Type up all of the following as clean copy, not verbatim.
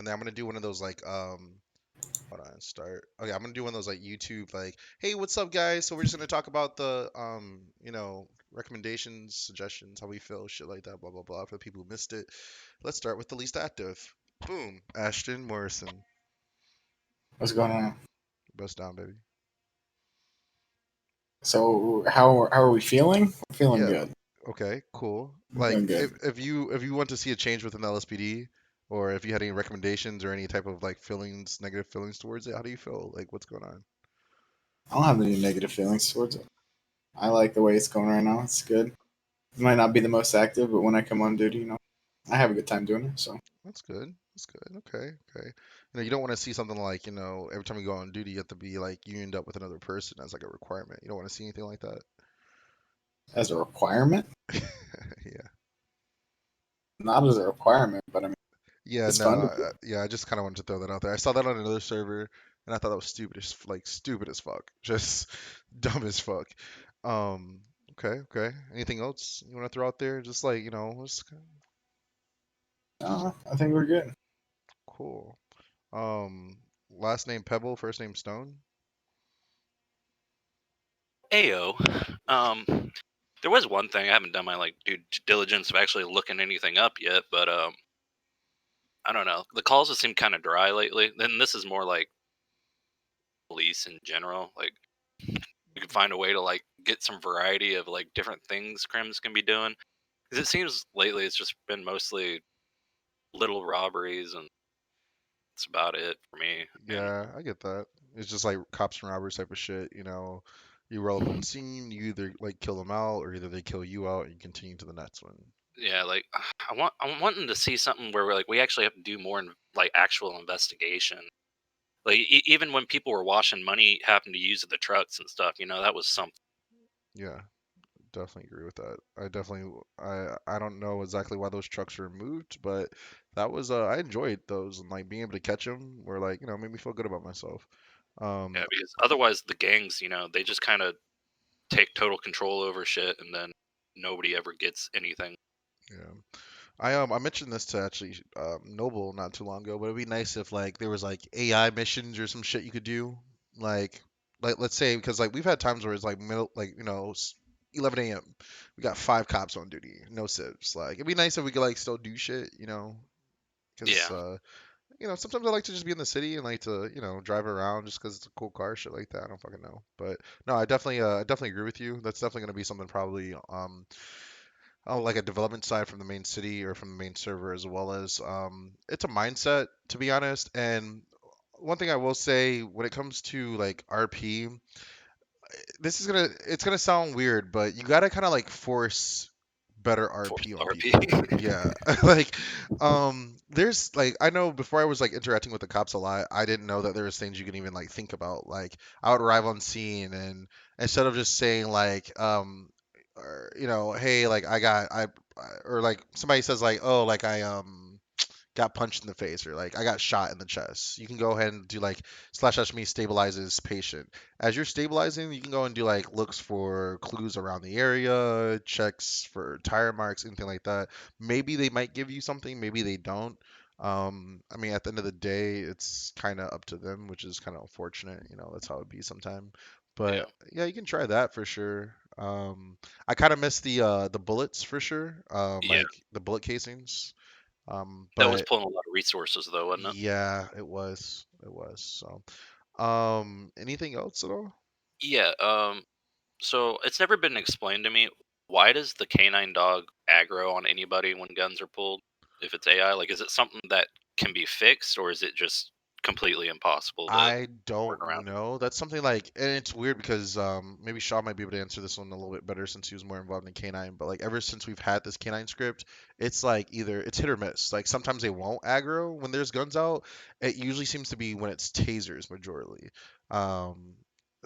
and then I'm gonna do one of those like hold on, start. Okay, I'm gonna do one of those like YouTube like, hey, what's up guys? So we're just gonna talk about the recommendations, suggestions, how we feel, shit like that, blah blah blah. For the people who missed it, let's start with the least active. Boom, Ashton Morrison, What's going on? bust down, baby. So how are we feeling? We're feeling Yeah. good. Okay. Cool. We're feeling Like, good. if you want to see a change within the LSPD, or if you had any recommendations or any type of like feelings, negative feelings towards it, how do you feel? Like, what's going on? I don't have any negative feelings towards it. I like the way it's going right now. It's good. It might not be the most active, but when I come on duty, I have a good time doing it. So That's good. That's good. Okay. Okay. You don't want to see something like, every time you go on duty, you have to be like unioned up with another person as like a requirement. You don't want to see anything like that. as a requirement, Yeah. not as a requirement, but I mean, Yeah. it's No. fun to do. Yeah. I just kind of wanted to throw that out there. I saw that on another server, and I thought that was stupid as fuck, just dumb as fuck. Um. Okay. Okay. Anything else you want to throw out there? Just like, just I think we're good. cool. Um. Last name Pebble, first name Stone. Ayo. Um, there was one thing I haven't done my like due diligence of actually looking anything up yet, but I don't know. The calls have seemed kind of dry lately. Then this is more like police in general. Like you can find a way to like get some variety of like different things crims can be doing. Because it seems lately it's just been mostly little robberies and that's about it for me. And Yeah, I get that. It's just like cops and robbers type of shit, you know. You roll up on scene, you either like kill them out, or either they kill you out, and you continue to the next one. yeah, like I'm wanting to see something where we actually have to do more like actual investigation. Like even when people were washing money, happened to use the trucks and stuff. That was something. Yeah, definitely agree with that. I don't know exactly why those trucks were moved, but that was I enjoyed those and like being able to catch them were like made me feel good about myself. Yeah, Um, because otherwise the gangs, they just kind of take total control over shit, and then nobody ever gets anything. yeah. I mentioned this to actually Noble not too long ago, but it'd be nice if like there was like AI missions or some shit you could do, like let's say because like we've had times where it's like middle 11 a.m. We got 5 cops on duty, no civs. Like it'd be nice if we could like still do shit, because Yeah, sometimes I like to just be in the city and like to drive around just because it's a cool car, shit like that. I don't fucking know, but no, I definitely agree with you. That's definitely gonna be something probably like a development side from the main city or from the main server as well as it's a mindset to be honest. And one thing I will say when it comes to like RP, it's gonna sound weird, but you gotta kind of like force better forced RP on RP. people. Yeah, like there's like I know before I was like interacting with the cops a lot, I didn't know that there was things you can even like think about. Like I would arrive on scene and instead of just saying like or, hey, like or like somebody says like, oh, like I got punched in the face or like I got shot in the chest. You can go ahead and do like slash me stabilizes patient. As you're stabilizing, you can go and do like looks for clues around the area, checks for tire marks, anything like that. Maybe they might give you something, maybe they don't. I mean, at the end of the day, it's kind of up to them, which is kind of unfortunate. That's how it be sometime. Yeah, But yeah, you can try that for sure. I kind of miss the bullets for sure. yeah. Like the bullet casings. That was But pulling a lot of resources, though, wasn't it? yeah, it was. It was. So, anything else at all? Yeah. So it's never been explained to me why does the canine dog aggro on anybody when guns are pulled? If it's AI, like, is it something that can be fixed, or is it just completely impossible to I work don't around? know. That's something like, and it's weird because maybe Shaw might be able to answer this one a little bit better since he was more involved in canine. But like ever since we've had this canine script, it's like either it's hit or miss. Like sometimes they won't aggro when there's guns out. It usually seems to be when it's tasers majorly. Um,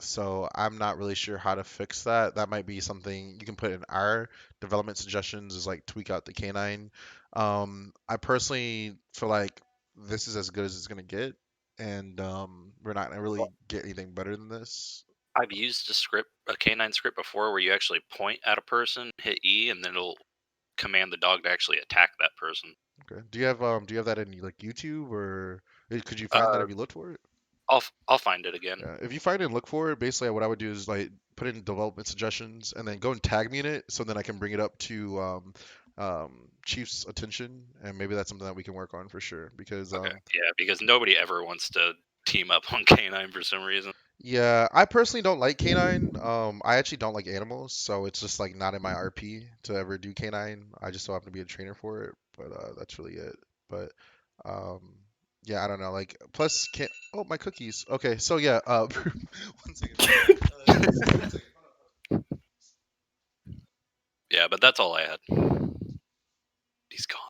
so I'm not really sure how to fix that. That might be something you can put in our development suggestions is like tweak out the canine. I personally feel like this is as good as it's gonna get and we're not gonna really get anything better than this. I've used a canine script before, where you actually point at a person, hit E, and then it'll command the dog to actually attack that person. Okay. Do you have that in like YouTube or could you find that Uh, if you looked for it? I'll find it again. Yeah. If you find it and look for it, basically what I would do is like put in development suggestions and then go and tag me in it so then I can bring it up to Chief's attention and maybe that's something that we can work on for sure because Okay, yeah, because nobody ever wants to team up on K9 for some reason. yeah, I personally don't like canine. I actually don't like animals, so it's just like not in my RP to ever do canine. I just so happen to be a trainer for it, but that's really it. But um, yeah, I don't know. Like plus can oh my cookies. Okay, so yeah, one second. One second. Yeah, but that's all I had. He's gone.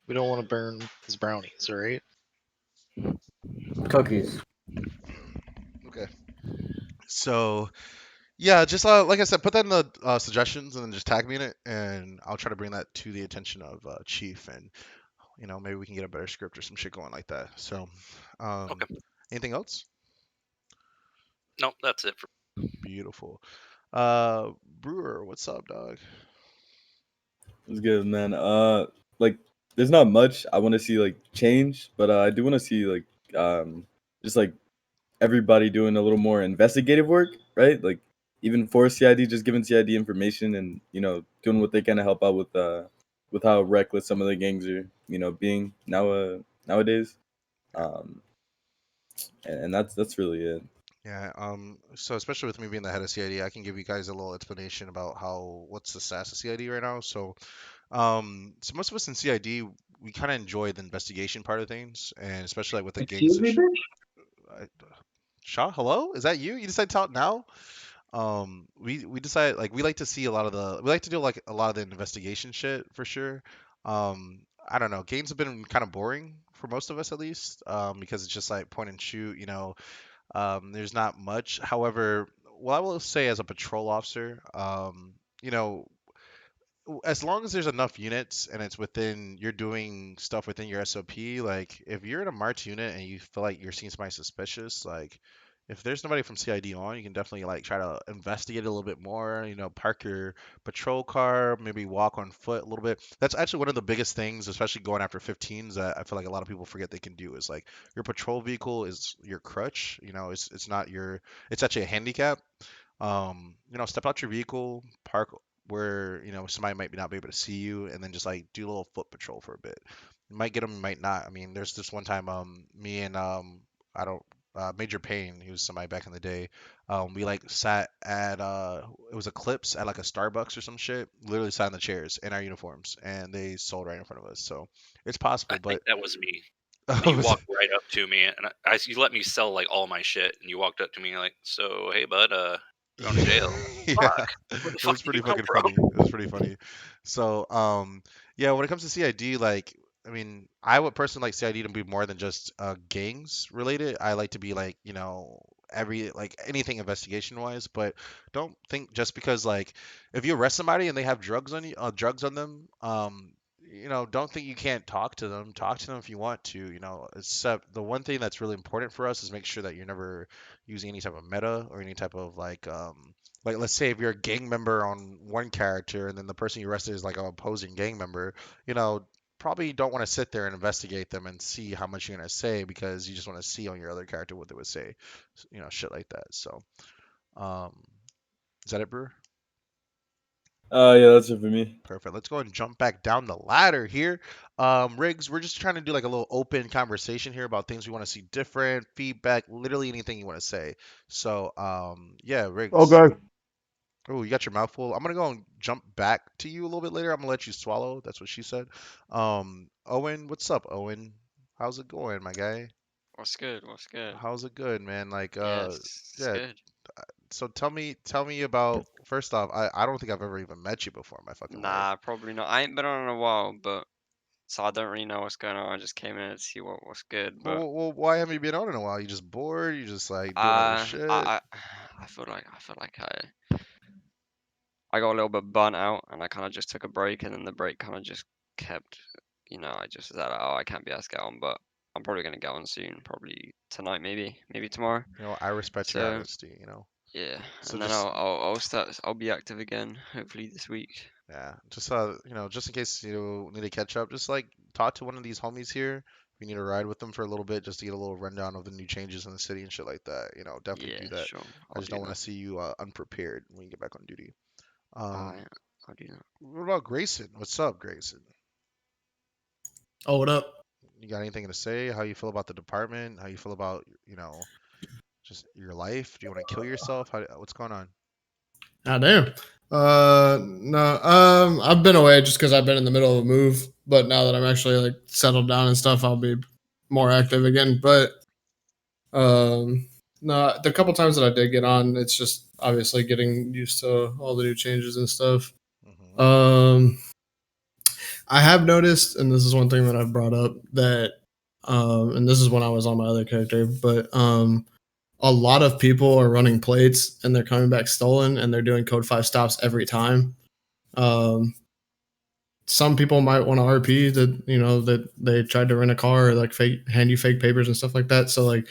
We don't want to burn his brownies, all right? Cookies. Okay, so yeah, just like I said, put that in the suggestions and then just tag me in it, and I'll try to bring that to the attention of Chief, and maybe we can get a better script or some shit going like that. So, um, Okay, anything else? no, that's it for. Beautiful. Brewer, what's up, dog? It's good, man. Like, there's not much I want to see like change, but I do want to see like just like everybody doing a little more investigative work, right? Like even for CID, just giving CID information and doing what they can to help out with how reckless some of the gangs are, being nowadays. Um, and that's really it. Yeah, so especially with me being the head of CID, I can give you guys a little explanation about what's the status of CID right now. So most of us in CID, we kind of enjoy the investigation part of things, and especially like with the gang Excuse me, situ. bitch. I, Shaw, hello? Is that you? You decided to talk now? We decided like we like to see a lot of the we like to do like a lot of the investigation shit for sure. I don't know, games have been kind of boring for most of us at least, because it's just like point and shoot, there's not much. However, what I will say as a patrol officer, you know, as long as there's enough units and it's within you're doing stuff within your SOP, like if you're in a March unit and you feel like you're seeing somebody suspicious, like if there's nobody from CID on, you can definitely like try to investigate a little bit more, park your patrol car, maybe walk on foot a little bit. That's actually one of the biggest things, especially going after 15s, that I feel like a lot of people forget they can do is like your patrol vehicle is your crutch, it's not it's actually a handicap. Step out your vehicle, park where, somebody might not be able to see you, and then just like do a little foot patrol for a bit. You might get them, you might not. I mean, there's this one time, me and I don't Major Payne, he was somebody back in the day. We like sat at it was Eclipse at like a Starbucks or some shit. Literally sat in the chairs in our uniforms, and they sold right in front of us. So it's possible, I think but that was me. You walked right up to me, and you let me sell like all my shit, and you walked up to me like, "So, hey, bud, going to jail? Yeah, Fuck, where the it fuck was did pretty you come fucking from?" funny. It was pretty funny. So, yeah, when it comes to CID, like, I mean, I would personally like CID to be more than just gangs related. I like to be like, every like anything investigation wise, but don't think just because like if you arrest somebody and they have drugs on them, don't think you can't talk to them. Talk to them if you want to, except the one thing that's really important for us is make sure that you're never using any type of meta or any type of like let's say if you're a gang member on one character and then the person you arrested is like an opposing gang member, you know, probably don't want to sit there and investigate them and see how much you're gonna say because you just want to see on your other character what they would say, shit like that. So, um, is that it, Brewer? Yeah, that's it for me. Perfect. Let's go and jump back down the ladder here. Riggs, we're just trying to do like a little open conversation here about things we want to see different, feedback, literally anything you want to say. So, yeah, Riggs. Okay. Oh, you got your mouth full. I'm gonna go and jump back to you a little bit later. I'm gonna let you swallow. That's what she said. Owen, what's up, Owen? How's it going, my guy? What's good? What's good? How's it good, man? Like, Yes, it's yeah. good. So tell me about. First off, I don't think I've ever even met you before in my fucking life. Nah, probably not. I ain't been on in a while, but so I don't really know what's going on. I just came in to see what's good, but Well, why haven't you been on in a while? You just bored? You just like doing other uh, shit? I, I, I got a little bit burnt out, and I kind of just took a break, and then the break kind of just kept, I just said, oh, I can't be asked to get on, but I'm probably gonna get on soon, probably tonight, maybe tomorrow. I respect your So honesty. Yeah, So and then just I'll be active again hopefully this week. yeah, just just in case you need to catch up, just like talk to one of these homies here. If you need to ride with them for a little bit, just to get a little rundown of the new changes in the city and shit like that. Definitely Yeah, do that. sure. I I'll just do don't want that. to see you unprepared when you get back on duty. Alright, I'll do that. What about Grayson? What's up, Grayson? Oh, what up? You got anything to say? How you feel about the department? How you feel about, just your life? Do you want to kill yourself? What's going on? Ah, damn. No. I've been away just because I've been in the middle of a move. But now that I'm actually like settled down and stuff, I'll be more active again. But um, no, the couple times that I did get on, it's just obviously getting used to all the new changes and stuff. Hmm. Um, I have noticed, and this is one thing that I've brought up that, and this is when I was on my other character, but a lot of people are running plates and they're coming back stolen and they're doing code 5 stops every time. Um, some people might want to RP that that they tried to rent a car or like fake hand you fake papers and stuff like that. So like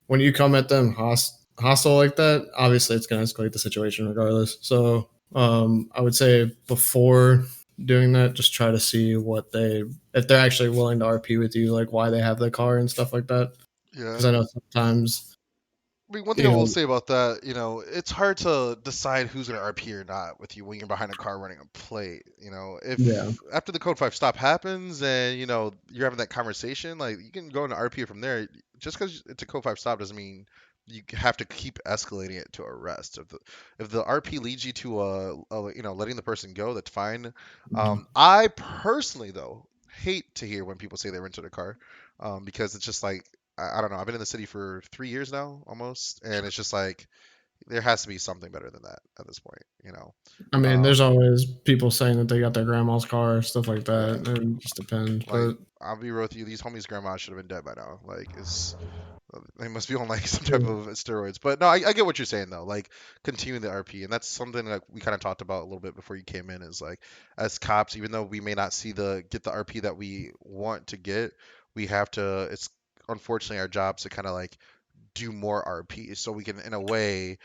when you come at them hostile like that, obviously it's going to escalate the situation regardless. So I would say before doing that, just try to see if they're actually willing to RP with you, like why they have the car and stuff like that. Yeah. Because I know sometimes I mean, one thing I you will know say about that, it's hard to decide who's going to RP or not with you when you're behind a car running a plate. yeah. If after the code 5 stop happens and, you're having that conversation, like you can go into RP from there. Just because it's a code 5 stop doesn't mean you have to keep escalating it to arrest. If the RP leads you to letting the person go, that's fine. I personally though hate to hear when people say they rented a car, because it's just like I don't know. I've been in the city for 3 years now, almost, and it's just like there has to be something better than that at this point. I mean, there's Um, always people saying that they got their grandma's car, stuff like yeah, that. It just depends. like But I'll be real with you. These homies' grandma should have been dead by now. Like, they must be on like some type yeah. of steroids. But no, I get what you're saying though. Like continuing the RP, and that's something that we kind of talked about a little bit before you came in. Is like as cops, even though we may not get the RP that we want to get, we have to. It's unfortunately our jobs to kind of like do more RP so we can, in a way,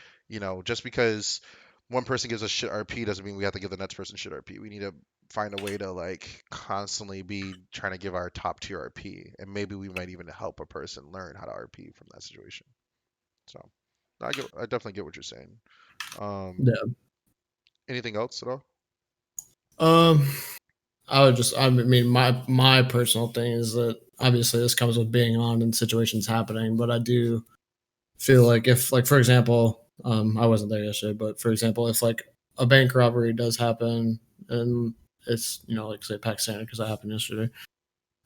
just because one person gives us shit RP doesn't mean we have to give the next person shit RP. We need to find a way to like constantly be trying to give our top tier RP, and maybe we might even help a person learn how to RP from that situation. So I definitely get what you're saying. Um, Yeah. anything else at all? Um, I mean, my personal thing is that obviously this comes with being on and situations happening, but I do feel like if, like, for example, I wasn't there yesterday, but for example, if like a bank robbery does happen and it's, like say Pakistan, because that happened yesterday,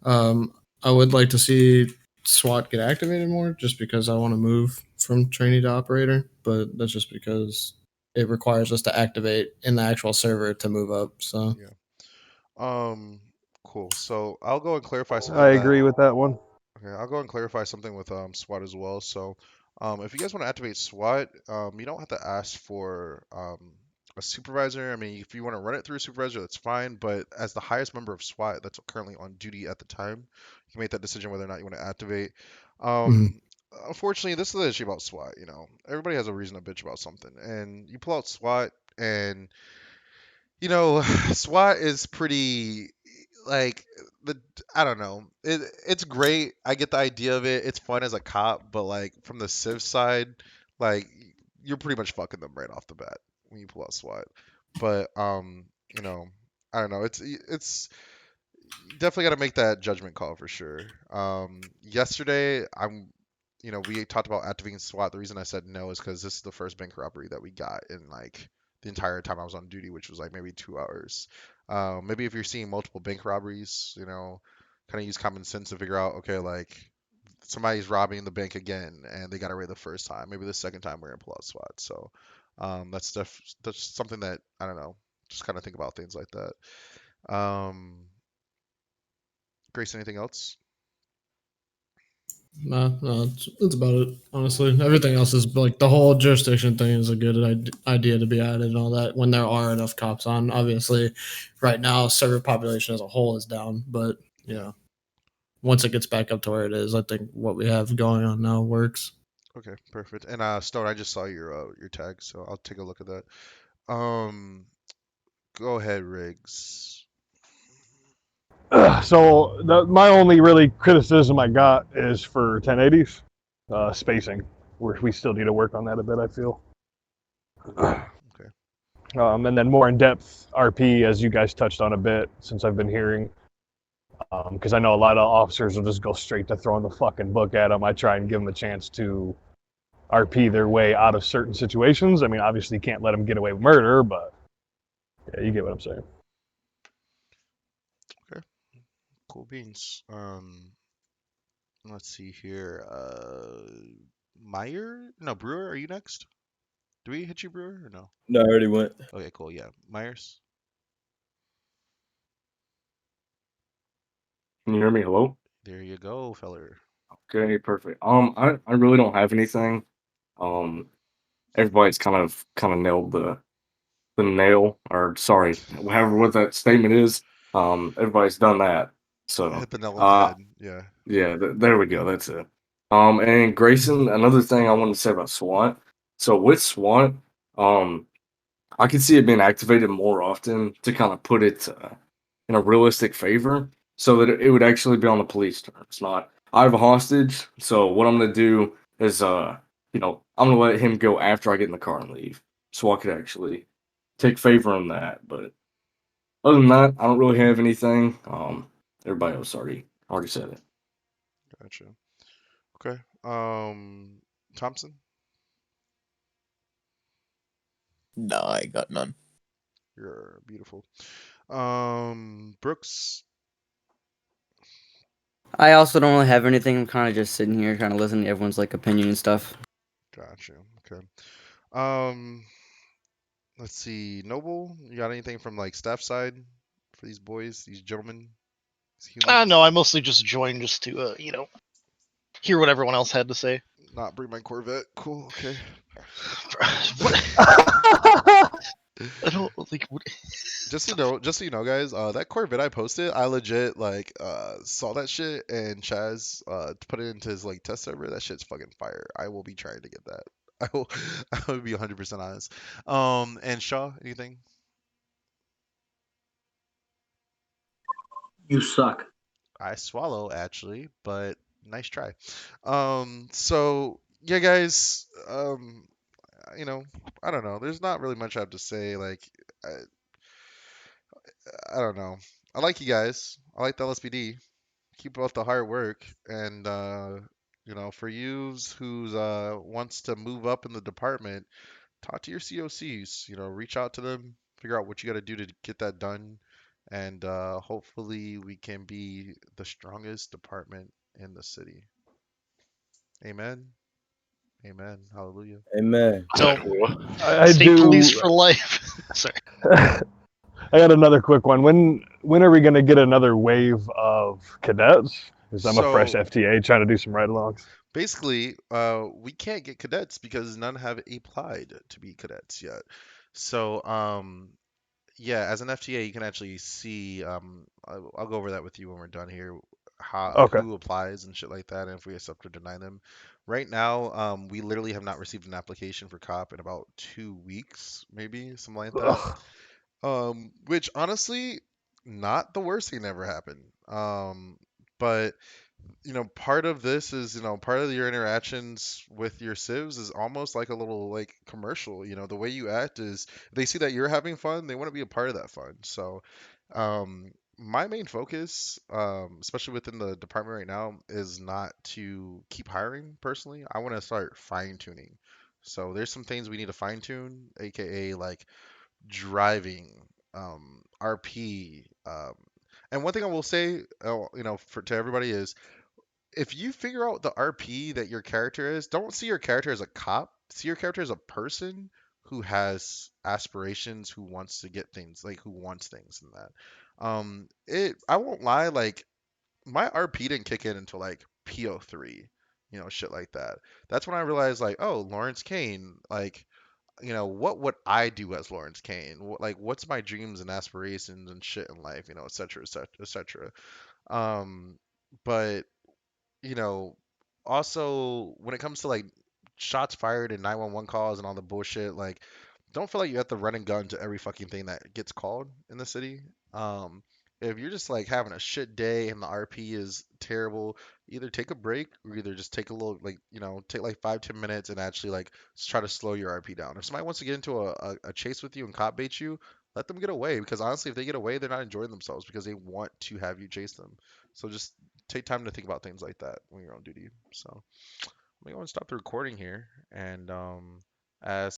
um, I would like to see SWAT get activated more just because I want to move from trainee to operator, but that's just because it requires us to activate in the actual server to move up. So, Yeah. Um, cool. So I'll go and clarify I something that agree with that one. Okay, I'll go and clarify something with SWAT as well. So, if you guys want to activate SWAT, you don't have to ask for a supervisor. I mean, if you want to run it through a supervisor, that's fine. But as the highest member of SWAT that's currently on duty at the time, you can make that decision whether or not you want to activate. mhm. Um, Unfortunately, this is the issue about SWAT. Everybody has a reason to bitch about something, and you pull out SWAT, and SWAT is pretty like the I don't know. It's great. I get the idea of it. It's fun as a cop, but like from the Civ side, like you're pretty much fucking them right off the bat when you pull out SWAT. But you know, I don't know. It's you definitely got to make that judgment call for sure. Yesterday, we talked about activating SWAT. The reason I said no is because this is the first bank robbery that we got in like the entire time I was on duty, which was like maybe 2 hours. Maybe if you're seeing multiple bank robberies, kind of use common sense to figure out, okay, like somebody's robbing the bank again and they got away the first time. Maybe the second time we're gonna pull out SWAT. So that's something that I don't know. Just kind of think about things like that. Grace, anything else? No, that's about it. Honestly, everything else is like the whole jurisdiction thing is a good idea to be added and all that when there are enough cops on. Obviously, right now server population as a whole is down, but Yeah. once it gets back up to where it is, I think what we have going on now works. Okay, perfect. And Stone, I just saw your tag, so I'll take a look at that. Um, go ahead, Riggs. So my only really criticism I got is for 1080s spacing. We still need to work on that a bit, I feel. Okay. And then more in depth RP, as you guys touched on a bit since I've been hearing. Because I know a lot of officers will just go straight to throwing the fucking book at them. I try and give them a chance to RP their way out of certain situations. I mean, obviously, you can't let them get away with murder, but yeah, you get what I'm saying. Okay. Cool beans. Let's see here. Meyer? No, Brewer. Are you next? Do we hit you, Brewer, or no? No, I already went. Okay, cool. Yeah, Myers. Can you hear me? Hello? There you go, feller. Okay, perfect. I really don't have anything. Um, everybody's kind of nailed the nail, or sorry, however what that statement is. Everybody's done that. So, Hit the nail on the head. Yeah. yeah, there we go. That's it. And Grayson, another thing I wanted to say about SWAT. So with SWAT, um, I could see it being activated more often to kind of put it in a realistic favor so that it would actually be on the police terms, not I have a hostage, so what I'm gonna do is I'm gonna let him go after I get in the car and leave. So I could actually take favor in that. But other than that, I don't really have anything. Everybody else already said it. Gotcha. Okay. Thompson. No, I ain't got none. You're beautiful. Brooks. I also don't really have anything. I'm kind of just sitting here, kind of listening to everyone's like opinion and stuff. Gotcha. Okay. Um, let's see. Noble, you got anything from like staff side for these boys, these gentlemen, these humans? No, I mostly just joined just to hear what everyone else had to say. Not bring my Corvette. Cool. Okay. What? I don't like. What... Just so you know, guys, that Corvette I posted, I legit like saw that shit and Chaz put it into his like test server. That shit's fucking fire. I will be trying to get that. I will I will be 100% honest. And Shaw, anything? You suck. I swallow actually, but nice try. So yeah, guys. You know, I don't know. There's not really much I have to say. Like, I don't know. I like you guys. I like the LSPD. Keep up the hard work, and for you who's wants to move up in the department, talk to your COCs. Reach out to them, figure out what you got to do to get that done, and hopefully we can be the strongest department in the city. Amen. Amen. Hallelujah. Amen. No, I state police do. for life. Sorry. I got another quick one. When are we going to get another wave of cadets? Because I'm a fresh So FTA trying to do some ride-alongs. basically, we can't get cadets because none have applied to be cadets yet. So, yeah, as an FTA, you can actually see. I'll go over that with you when we're done here. Okay. Who applies and shit like that, and if we accept or deny them. Right now, we literally have not received an application for cop in about 2 weeks, maybe something like that. Ugh. Which honestly, not the worst thing that ever happened. But part of this is, part of your interactions with your civs is almost like a little like commercial. The way you act is they see that you're having fun, they want to be a part of that fun. So, my main focus, especially within the department right now, is not to keep hiring personally. I want to start fine tuning. So there's some things we need to fine tune, aka like driving, RP. And one thing I will say, for to everybody is if you figure out the RP that your character is, don't see your character as a cop. See your character as a person who has aspirations, who wants to get things, like who wants things in that. I won't lie, like my RP didn't kick in until like PO3, shit like that. That's when I realized like, oh, Lawrence Kane, like, what would I do as Lawrence Kane? Like, what's my dreams and aspirations and shit in life, et cetera, et cetera, et cetera. Um, but you know, also when it comes to like shots fired and 911 calls and all the bullshit. Like, don't feel like you have to run and gun to every fucking thing that gets called in the city. If you're just like having a shit day and the RP is terrible, either take a break or either just take a little, like, take like 5-10 minutes and actually like try to slow your RP down. If somebody wants to get into a chase with you and cop bait you, let them get away, because honestly, if they get away, they're not enjoying themselves because they want to have you chase them. So just take time to think about things like that when you're on duty. So I'm gonna go and stop the recording here, and as